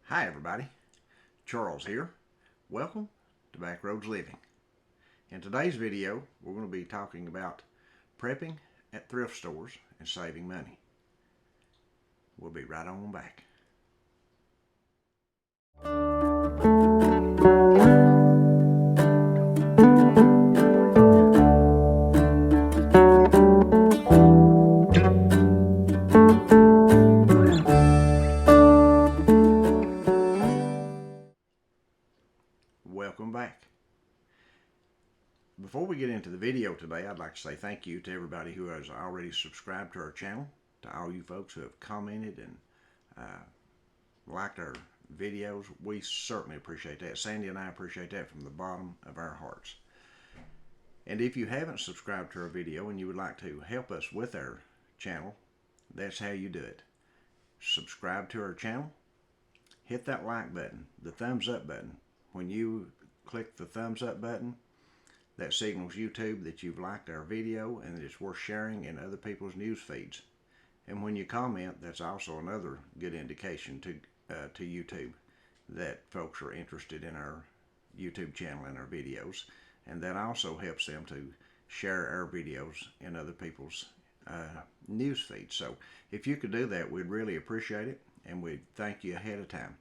Hi everybody, Charles here. Welcome to Backroads Living. In today's video, we're going to be talking about prepping at thrift stores and saving money. We'll be right on back. Welcome back. Before we get into the video today, I'd like to say thank you to everybody who has already subscribed to our channel, to all you folks who have commented and liked our videos. We certainly appreciate that. Sandy and I appreciate that from the bottom of our hearts. And if you haven't subscribed to our video and you would like to help us with our channel, that's how you do it. Subscribe to our channel, hit that like button, the thumbs up button. When you click the thumbs up button, that signals YouTube that you've liked our video and that it's worth sharing in other people's news feeds. And when you comment, that's also another good indication to YouTube that folks are interested in our YouTube channel and our videos. And that also helps them to share our videos in other people's news feeds. So if you could do that, we'd really appreciate it, and we'd thank you ahead of time.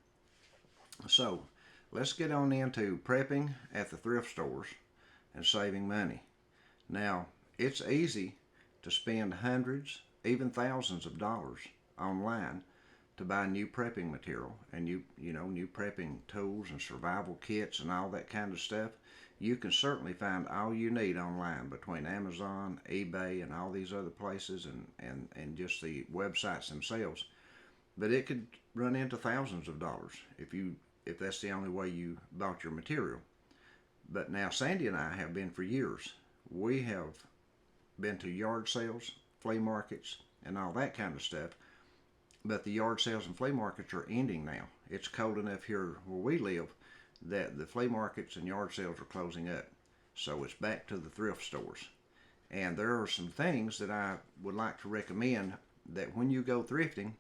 So let's get on into prepping at the thrift stores and saving money. Now, it's easy to spend hundreds, even thousands of dollars online to buy new prepping material and new prepping tools and survival kits and all that kind of stuff. You can certainly find all you need online between Amazon, eBay, and all these other places, and just the websites themselves. But it could run into thousands of dollars if that's the only way you bought your material. But now Sandy and I have been for years. We have been to yard sales, flea markets, and all that kind of stuff. But the yard sales and flea markets are ending now. It's cold enough here where we live that the flea markets and yard sales are closing up. So it's back to the thrift stores. And there are some things that I would like to recommend that when you go thrifting,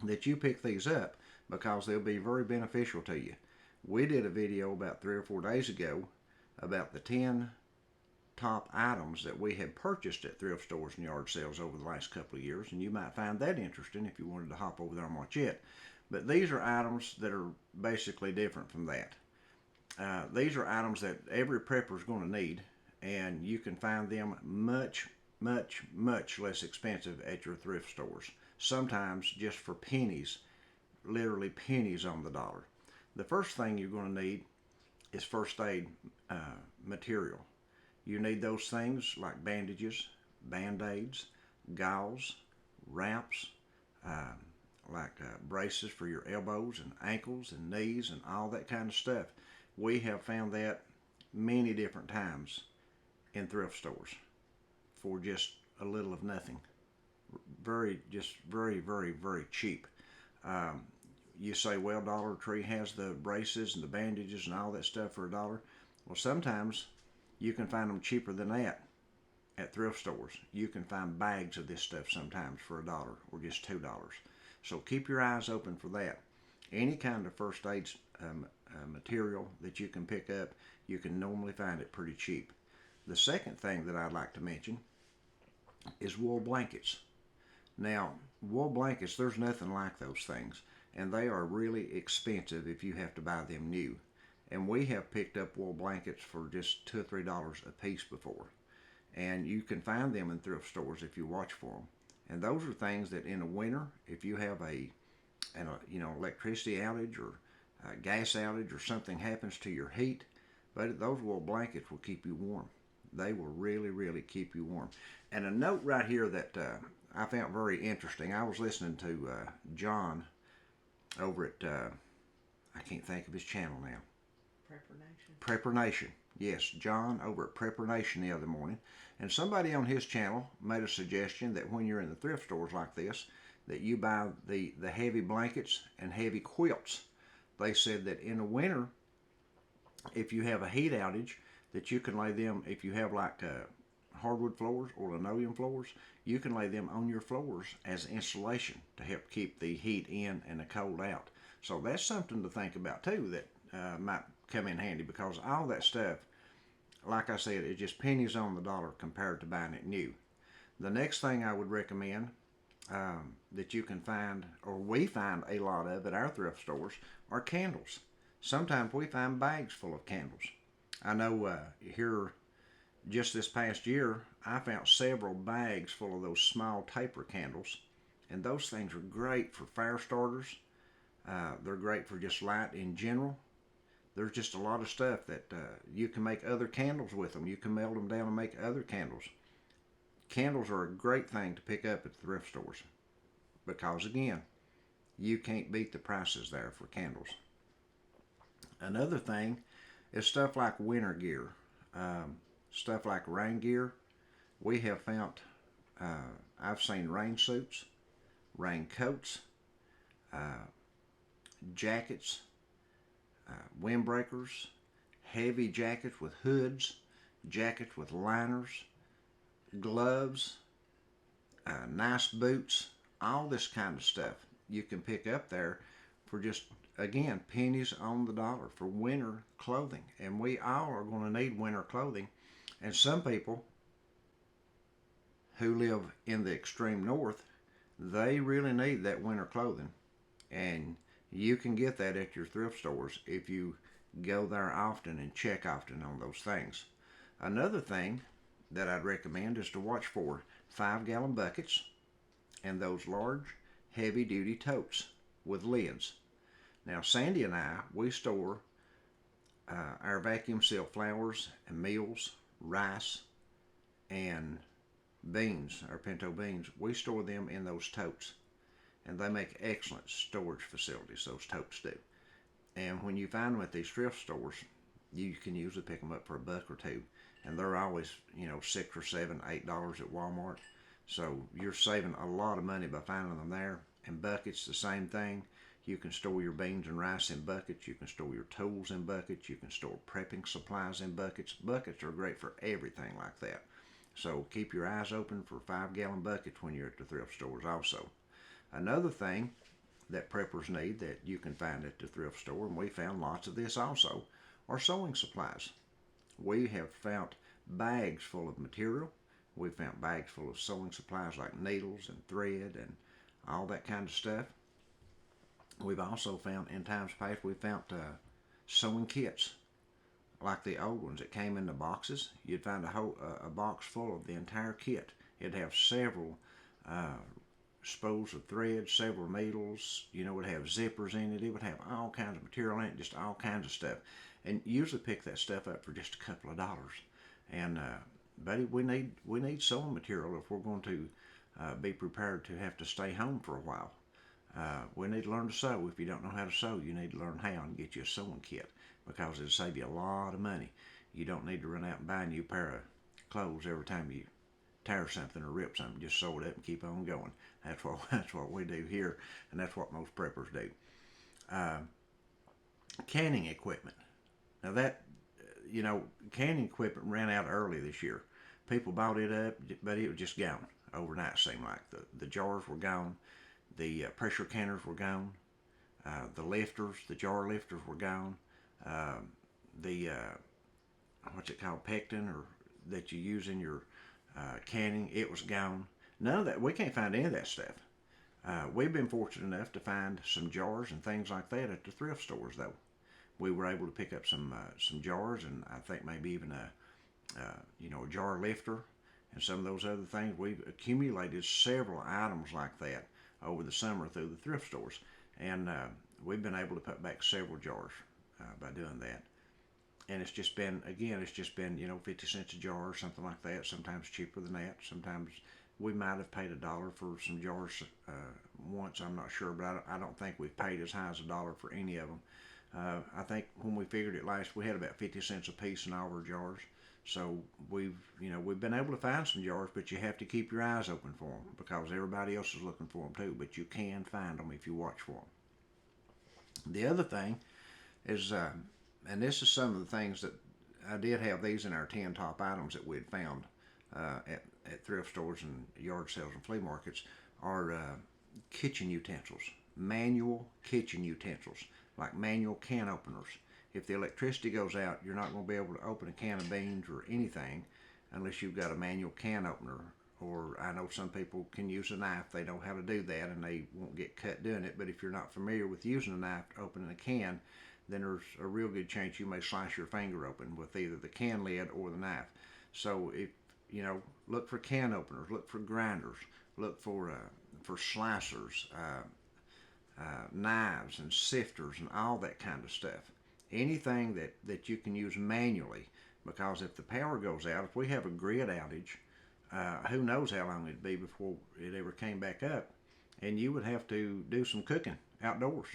that you pick these up, because they'll be very beneficial to you. We did a video about 3 or 4 days ago about the 10 top items that we have purchased at thrift stores and yard sales over the last couple of years, and you might find that interesting if you wanted to hop over there and watch it. But these are items that are basically different from that. These are items that every prepper is going to need, and you can find them much, much, much less expensive at your thrift stores. Sometimes just for pennies, literally pennies on the dollar. The first thing you're going to need is first aid material. You need those things like bandages, band-aids, gauze, wraps, braces for your elbows and ankles and knees and all that kind of stuff. We have found that many different times in thrift stores for just a little of nothing. Very, very, very cheap. You say, well, Dollar Tree has the braces and the bandages and all that stuff for $1. Well, sometimes you can find them cheaper than that at thrift stores. You can find bags of this stuff sometimes for $1 or just $2. So keep your eyes open for that. Any kind of first aid material that you can pick up, you can normally find it pretty cheap. The second thing that I'd like to mention is wool blankets. Now, wool blankets, there's nothing like those things, and they are really expensive if you have to buy them new. And we have picked up wool blankets for just $2 or $3 a piece before. And you can find them in thrift stores if you watch for them. And those are things that in the winter, if you have an electricity outage or a gas outage or something happens to your heat, but those wool blankets will keep you warm. They will really, really keep you warm. And a note right here that I found very interesting. I was listening to John over at, I can't think of his channel now. Prepper Nation. Yes, John over at Prepper Nation the other morning. And somebody on his channel made a suggestion that when you're in the thrift stores like this, that you buy the heavy blankets and heavy quilts. They said that in the winter, if you have a heat outage, that you can lay them, if you have like hardwood floors or linoleum floors, you can lay them on your floors as insulation to help keep the heat in and the cold out. So that's something to think about too that might come in handy, because all that stuff, like I said, it's just pennies on the dollar compared to buying it new. The next thing I would recommend that you can find, or we find a lot of at our thrift stores, are candles. Sometimes we find bags full of candles. I know here just this past year, I found several bags full of those small taper candles, and those things are great for fire starters. They're great for just light in general. There's just a lot of stuff that you can make other candles with them. You can melt them down and make other candles. Candles are a great thing to pick up at the thrift stores because, again, you can't beat the prices there for candles. Another thing is stuff like winter gear, stuff like rain gear. We have found, I've seen rain suits, rain coats, jackets, windbreakers, heavy jackets with hoods, jackets with liners, gloves, nice boots, all this kind of stuff you can pick up there for just, again, pennies on the dollar for winter clothing. And we all are going to need winter clothing. And some people who live in the extreme north, they really need that winter clothing. And you can get that at your thrift stores if you go there often and check often on those things. Another thing that I'd recommend is to watch for 5-gallon buckets and those large, heavy-duty totes with lids. Now, Sandy and I, we store our vacuum sealed flours and meals, rice, and beans, our pinto beans. We store them in those totes, and they make excellent storage facilities, those totes do. And when you find them at these thrift stores, you can usually pick them up for $1 or $2, and they're always, $6 or $7, $8 at Walmart. So you're saving a lot of money by finding them there. And buckets, the same thing. You can store your beans and rice in buckets. You can store your tools in buckets. You can store prepping supplies in buckets. Buckets are great for everything like that. So keep your eyes open for 5-gallon buckets when you're at the thrift stores also. Another thing that preppers need that you can find at the thrift store, and we found lots of this also, are sewing supplies. We have found bags full of material. We found bags full of sewing supplies like needles and thread and all that kind of stuff. We've also found, in times past, we found sewing kits like the old ones that came in the boxes. You'd find a box full of the entire kit. It'd have several spools of thread, several needles. It would have zippers in it. It would have all kinds of material in it, just all kinds of stuff. And you usually pick that stuff up for just a couple of dollars. And buddy, we need sewing material if we're going to be prepared to have to stay home for a while. We need to learn to sew. If you don't know how to sew, you need to learn how and get you a sewing kit, because it'll save you a lot of money. You don't need to run out and buy a new pair of clothes every time you tear something or rip something. Just sew it up and keep on going. That's what we do here, and that's what most preppers do. Canning equipment. Now that, canning equipment ran out early this year. People bought it up, but it was just gone overnight, seemed like. The jars were gone. The pressure canners were gone. The lifters, the jar lifters were gone. What's it called, pectin, or that you use in your canning, it was gone. None of that. We can't find any of that stuff. We've been fortunate enough to find some jars and things like that at the thrift stores, though. We were able to pick up some jars, and I think maybe even a jar lifter and some of those other things. We've accumulated several items like that over the summer through the thrift stores, and we've been able to put back several jars by doing that. And it's just been 50 cents a jar or something like that. Sometimes cheaper than that. Sometimes we might have paid $1 for some jars once. I'm not sure, but I don't think we've paid as high as $1 for any of them. I think when we figured it last, we had about 50 cents a piece in all of our jars. So we've been able to find some jars, but you have to keep your eyes open for them, because everybody else is looking for them too. But you can find them if you watch for them. The other thing is, and this is some of the things that I did have these in our 10 top items that we had found at thrift stores and yard sales and flea markets, are kitchen utensils. manual kitchen utensils, like manual can openers. If the electricity goes out, you're not going to be able to open a can of beans or anything unless you've got a manual can opener. Or I know some people can use a knife. They know how to do that and they won't get cut doing it. But if you're not familiar with using a knife to open a can, then there's a real good chance you may slice your finger open with either the can lid or the knife. So if look for can openers, look for grinders, look for slicers, knives and sifters and all that kind of stuff. Anything that you can use manually, because if the power goes out, if we have a grid outage, who knows how long it'd be before it ever came back up, and you would have to do some cooking outdoors.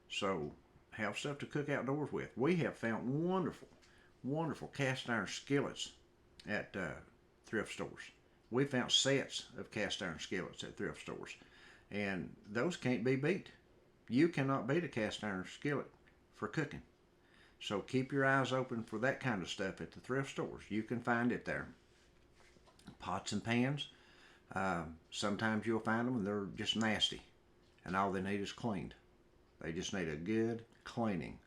So have stuff to cook outdoors with. We have found wonderful, wonderful cast iron skillets at thrift stores. We found sets of cast iron skillets at thrift stores, and those can't be beat. You cannot beat a cast iron skillet for cooking. So keep your eyes open for that kind of stuff at the thrift stores. You can find it there. Pots and pans, sometimes you'll find them and they're just nasty, and all they need is cleaned. They just need a good cleaning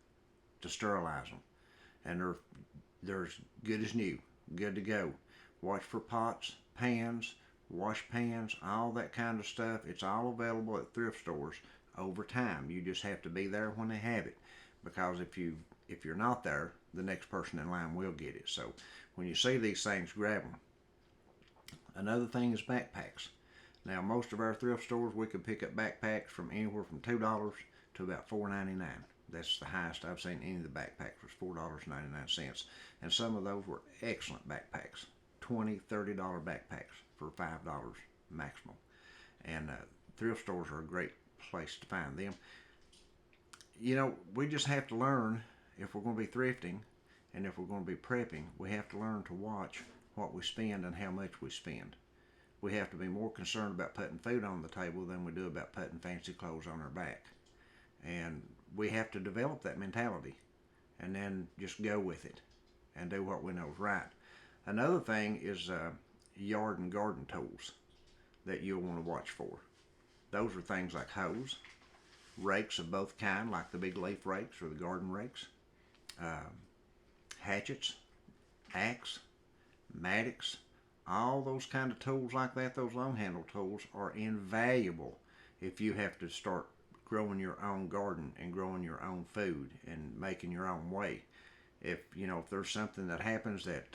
to sterilize them, and they're as good as new, good to go. Watch for pots, pans, wash pans, all that kind of stuff. It's all available at thrift stores over time. You just have to be there when they have it, because if you're not there, the next person in line will get it. So when you see these things, grab them. Another thing is backpacks. Now, most of our thrift stores, we could pick up backpacks from anywhere from $2 to about $4.99. That's the highest I've seen any of the backpacks was $4.99. And some of those were excellent backpacks. $20, $30 backpacks for $5 maximum. And thrift stores are a great place to find them. We just have to learn, if we're going to be thrifting and if we're going to be prepping, we have to learn to watch what we spend and how much we spend. We have to be more concerned about putting food on the table than we do about putting fancy clothes on our back. And we have to develop that mentality and then just go with it and do what we know is right. Another thing is yard and garden tools that you'll want to watch for. Those are things like hoes, rakes of both kinds, like the big leaf rakes or the garden rakes, hatchets, axe, mattocks, all those kind of tools like that. Those long handle tools are invaluable if you have to start growing your own garden and growing your own food and making your own way. If there's something that happens that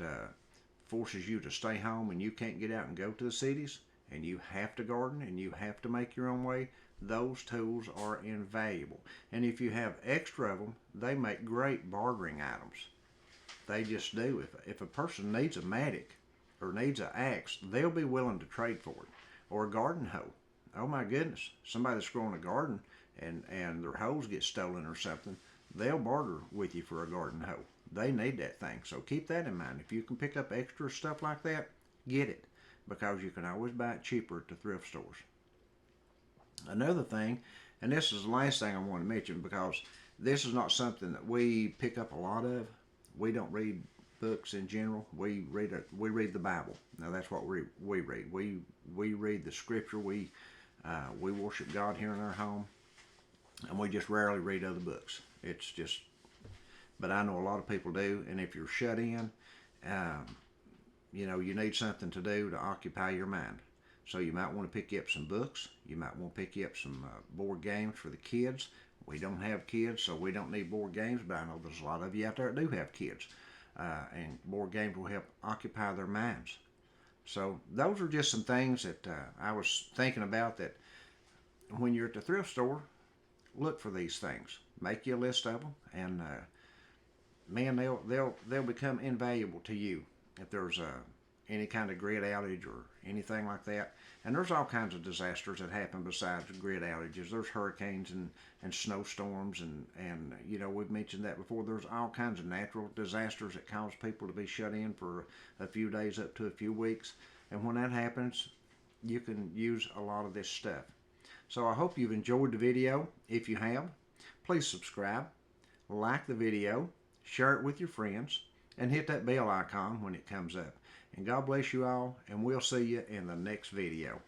forces you to stay home and you can't get out and go to the cities and you have to garden and you have to make your own way, those tools are invaluable. And if you have extra of them, they make great bartering items. They just do. If a person needs a mattock or needs an axe, they'll be willing to trade for it. Or a garden hoe. Oh my goodness, somebody that's growing a garden and their hose gets stolen or something, they'll barter with you for a garden hoe. They need that thing. So keep that in mind. If you can pick up extra stuff like that, get it, because you can always buy it cheaper at the thrift stores. Another thing, and this is the last thing I want to mention, because this is not something that we pick up a lot of. We don't read books in general. We read the Bible. Now that's what we read. We read the Scripture. We worship God here in our home, and we just rarely read other books. It's just, but I know a lot of people do. And if you're shut in, you need something to do to occupy your mind. So you might want to pick you up some books. You might want to pick you up some board games for the kids. We don't have kids, so we don't need board games, but I know there's a lot of you out there that do have kids. And board games will help occupy their minds. So those are just some things that I was thinking about, that when you're at the thrift store, look for these things. Make you a list of them, and man, they'll become invaluable to you if there's any kind of grid outage or anything like that. And there's all kinds of disasters that happen besides grid outages. There's hurricanes and snowstorms, and we've mentioned that before. There's all kinds of natural disasters that cause people to be shut in for a few days up to a few weeks. And when that happens, you can use a lot of this stuff. So I hope you've enjoyed the video. If you have, please subscribe, like the video, share it with your friends, and hit that bell icon when it comes up. And God bless you all, and we'll see you in the next video.